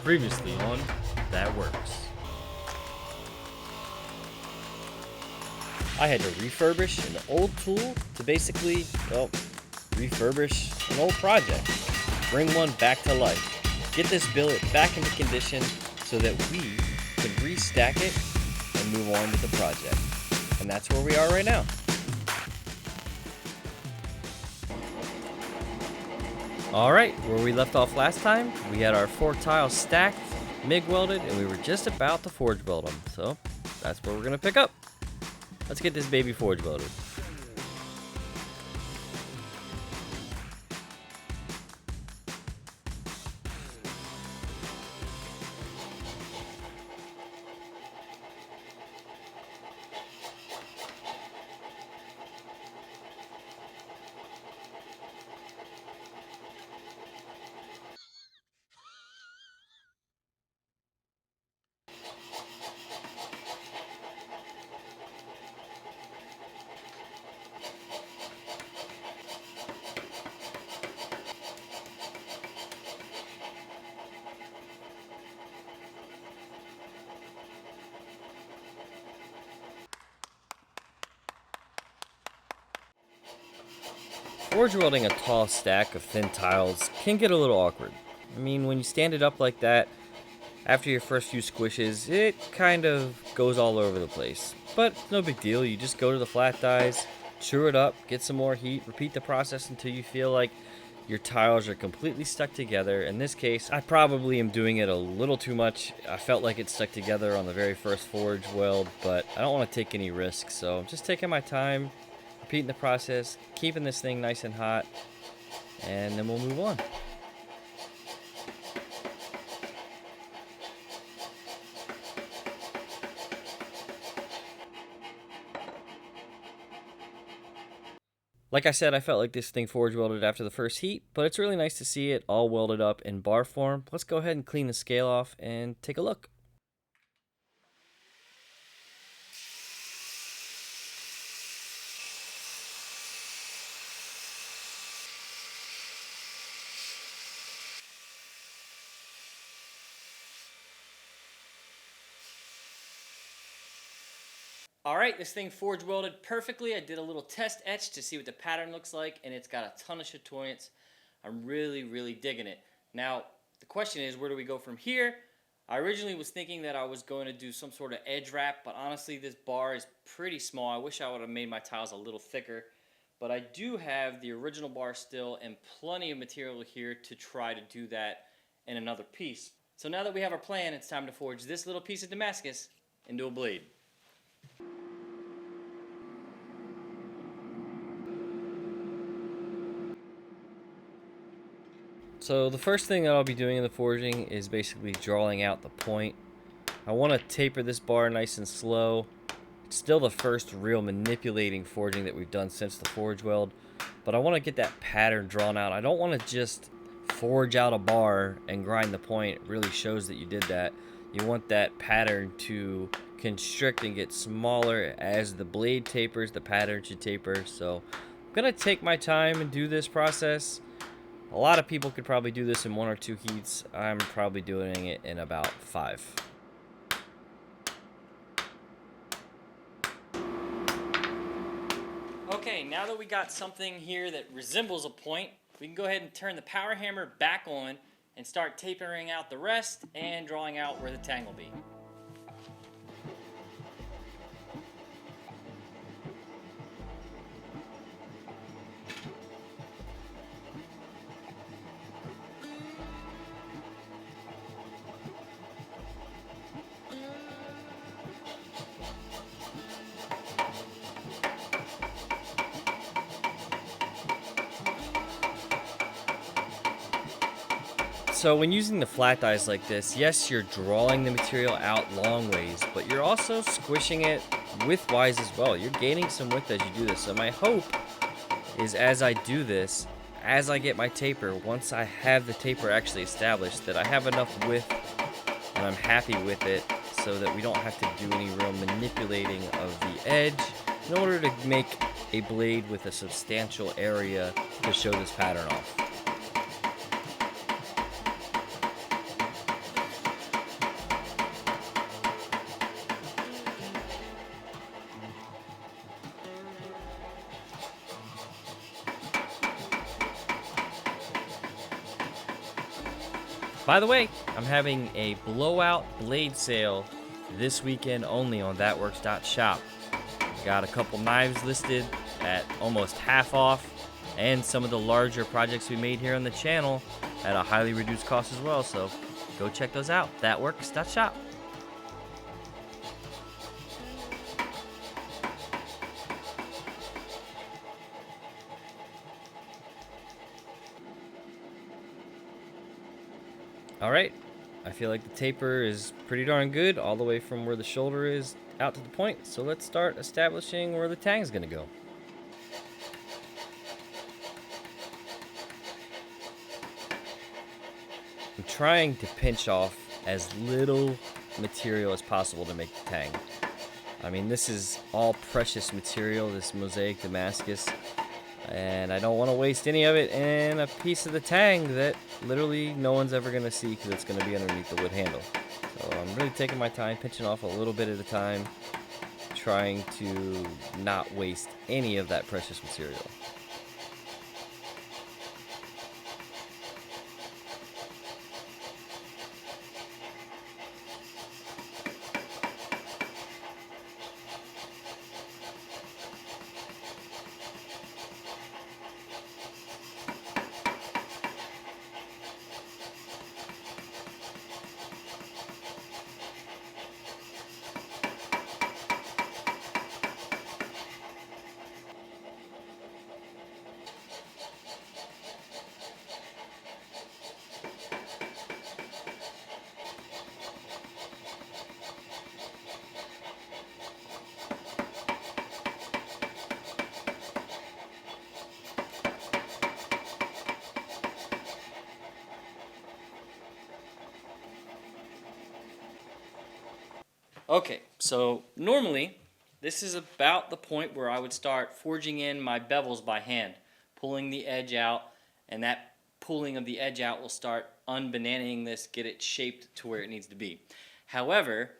Previously on That Works. I had to refurbish an old tool to basically, well, refurbish an old project. Bring one back to life. Get this billet back into condition so that we could restack it and move on with the project. And that's where we are right now. Alright, where we left off last time, we had our 4 tiles stacked, MIG welded, and we were just about to forge weld them. So, that's where we're going to pick up. Let's get this baby forge welded. Forge welding a tall stack of thin tiles can get a little awkward. I mean, when you stand it up like that, after your first few squishes, it kind of goes all over the place. But no big deal, you just go to the flat dies, chew it up, get some more heat, repeat the process until you feel like your tiles are completely stuck together. In this case, I probably am doing it a little too much. I felt like it stuck together on the very first forge weld, but I don't want to take any risks, so I'm just taking my time, repeating the process, keeping this thing nice and hot, and then we'll move on. Like I said, I felt like this thing forge welded after the first heat, but it's really nice to see it all welded up in bar form. Let's go ahead and clean the scale off and take a look. Alright, this thing forge welded perfectly. I did a little test etch to see what the pattern looks like, and it's got a ton of chatoyance. I'm really digging it. Now, the question is, where do we go from here? I originally was thinking that I was going to do some sort of edge wrap, but honestly this bar is pretty small. I wish I would have made my tiles a little thicker, but I do have the original bar still and plenty of material here to try to do that in another piece. So now that we have our plan, it's time to forge this little piece of Damascus into a blade. So the first thing that I'll be doing in the forging is basically drawing out the point. I want to taper this bar nice and slow. It's still the first real manipulating forging that we've done since the forge weld, but I want to get that pattern drawn out. I don't want to just forge out a bar and grind the point. It really shows that you did that. You want that pattern to constrict and get smaller as the blade tapers, the pattern should taper. So I'm going to take my time and do this process. A lot of people could probably do this in 1 or 2 heats. I'm probably doing it in about 5. Okay, now that we got something here that resembles a point, we can go ahead and turn the power hammer back on and start tapering out the rest and drawing out where the tang will be. So when using the flat dies like this, yes, you're drawing the material out long ways, but you're also squishing it width-wise as well. You're gaining some width as you do this. So my hope is as I do this, as I get my taper, once I have the taper actually established, that I have enough width and I'm happy with it so that we don't have to do any real manipulating of the edge in order to make a blade with a substantial area to show this pattern off. By the way, I'm having a blowout blade sale this weekend only on thatworks.shop. Got a couple knives listed at almost half off, and some of the larger projects we made here on the channel at a highly reduced cost as well, so go check those out, thatworks.shop. Alright, I feel like the taper is pretty darn good all the way from where the shoulder is out to the point, so let's start establishing where the tang is going to go. I'm trying to pinch off as little material as possible to make the tang. I mean, this is all precious material, this Mosaic Damascus, and I don't want to waste any of it in a piece of the tang that literally no one's ever going to see because it's going to be underneath the wood handle. So I'm really taking my time, pinching off a little bit at a time, trying to not waste any of that precious material. Okay, so normally this is about the point where I would start forging in my bevels by hand, pulling the edge out, and that pulling of the edge out will start unbananing this, get it shaped to where it needs to be. However,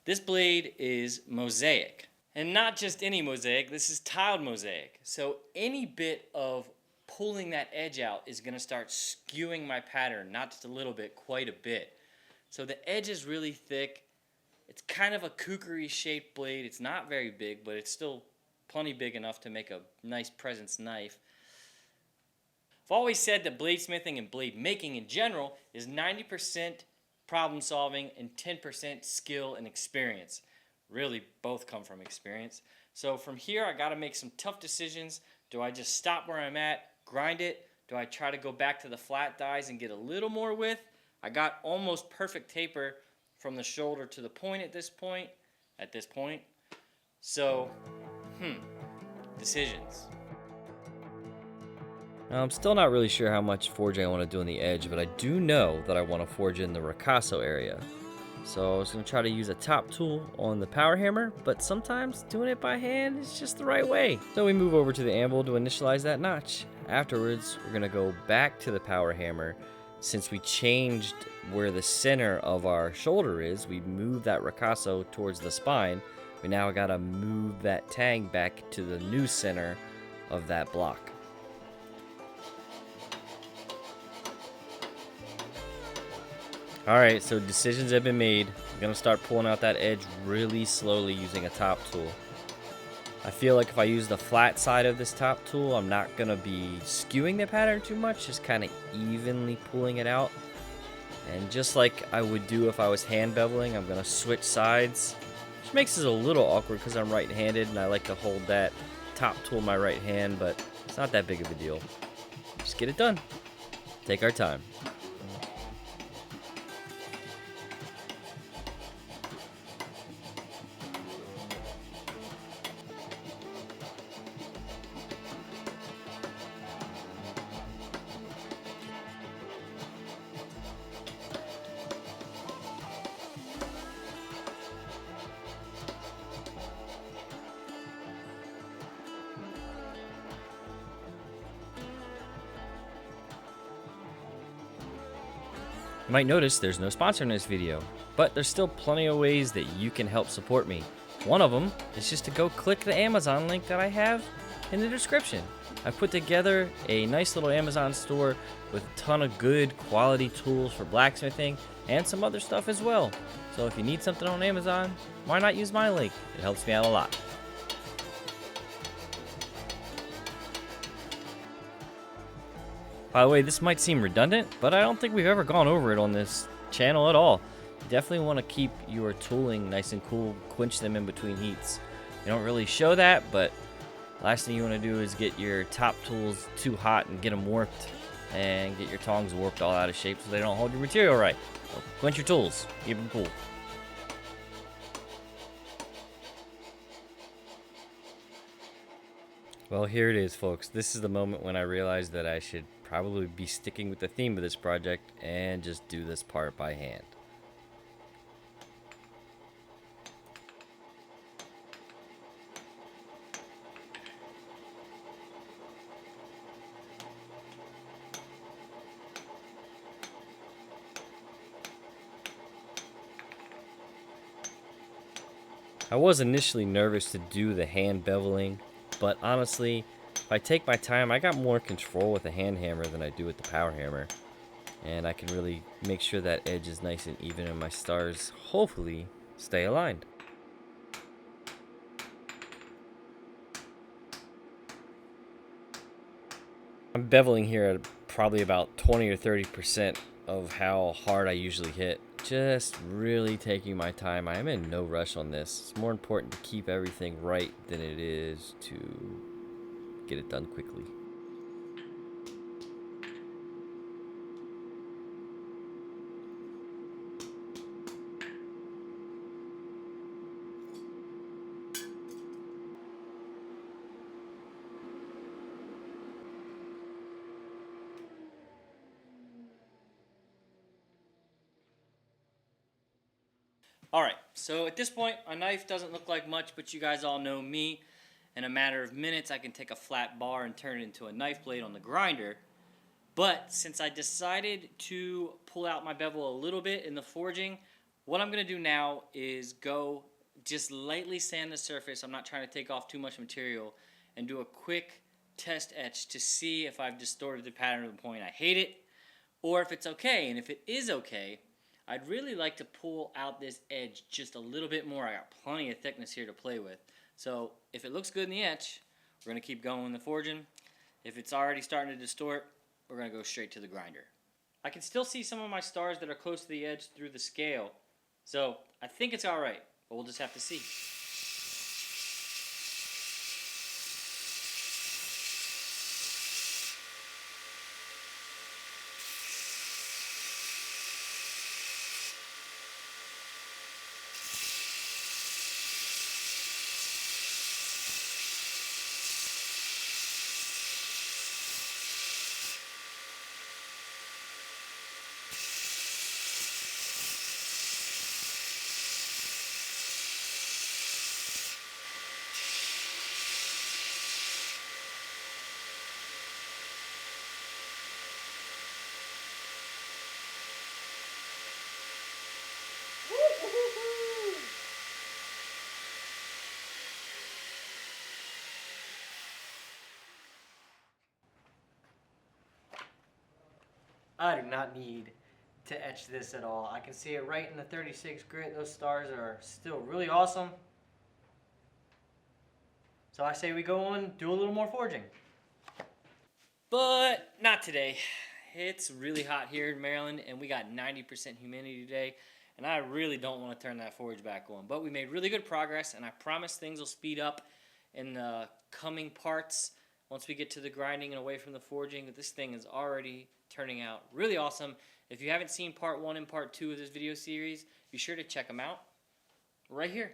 this blade is mosaic, and not just any mosaic, this is tiled mosaic. So any bit of pulling that edge out is going to start skewing my pattern, not just a little bit, quite a bit. So the edge is really thick. It's kind of a kookery shaped blade. It's not very big, but it's still plenty big enough to make a nice presence knife. I've always said that bladesmithing and blade making in general is 90% problem solving and 10% skill and experience. Really, both come from experience. So from here, I got to make some tough decisions. Do I just stop where I'm at, grind it? Do I try to go back to the flat dies and get a little more width? I got almost perfect taper from the shoulder to the point at this point. So, decisions. Now, I'm still not really sure how much forging I want to do on the edge, but I do know that I want to forge in the ricasso area. So I was going to try to use a top tool on the power hammer, but sometimes doing it by hand is just the right way. So we move over to the anvil to initialize that notch. Afterwards, we're going to go back to the power hammer. Since we changed where the center of our shoulder is, we moved that ricasso towards the spine. We now got to move that tang back to the new center of that block. Alright, so decisions have been made. I'm going to start pulling out that edge really slowly using a top tool. I feel like if I use the flat side of this top tool, I'm not going to be skewing the pattern too much, just kind of evenly pulling it out. And just like I would do if I was hand beveling, I'm going to switch sides, which makes it a little awkward because I'm right-handed and I like to hold that top tool in my right hand, but it's not that big of a deal. Just get it done. Take our time. You might notice there's no sponsor in this video, but there's still plenty of ways that you can help support me. One of them is just to go click the Amazon link that I have in the description. I put together a nice little Amazon store with a ton of good quality tools for blacksmithing and some other stuff as well. So if you need something on Amazon, why not use my link? It helps me out a lot. By the way, this might seem redundant, but I don't think we've ever gone over it on this channel at all. You definitely want to keep your tooling nice and cool, quench them in between heats. You don't really show that, but last thing you want to do is get your top tools too hot and get them warped, and get your tongs warped all out of shape so they don't hold your material right. So quench your tools, keep them cool. Well, here it is, folks. This is the moment when I realized that I should probably be sticking with the theme of this project and just do this part by hand. I was initially nervous to do the hand beveling, but honestly, if I take my time, I got more control with the hand hammer than I do with the power hammer. And I can really make sure that edge is nice and even and my stars hopefully stay aligned. I'm beveling here at probably about 20 or 30% of how hard I usually hit. Just really taking my time. I am in no rush on this. It's more important to keep everything right than it is to get it done quickly. Alright, so at this point, a knife doesn't look like much, but you guys all know me. In a matter of minutes, I can take a flat bar and turn it into a knife blade on the grinder. But since I decided to pull out my bevel a little bit in the forging, what I'm going to do now is go just lightly sand the surface. I'm not trying to take off too much material, and do a quick test etch to see if I've distorted the pattern to the point I hate it, or if it's okay. And if it is okay, I'd really like to pull out this edge just a little bit more. I got plenty of thickness here to play with. So if it looks good in the etch, we're going to keep going in the forging. If it's already starting to distort, we're going to go straight to the grinder. I can still see some of my stars that are close to the edge through the scale, so I think it's alright, but we'll just have to see. I do not need to etch this at all. I can see it right in the 36 grit. Those stars are still really awesome. So I say we go on, do a little more forging. But not today. It's really hot here in Maryland, and we got 90% humidity today, and I really don't want to turn that forge back on. But we made really good progress, and I promise things will speed up in the coming parts once we get to the grinding and away from the forging. This thing is already turning out really awesome. If you haven't seen part 1 and part 2 of this video series, be sure to check them out right here.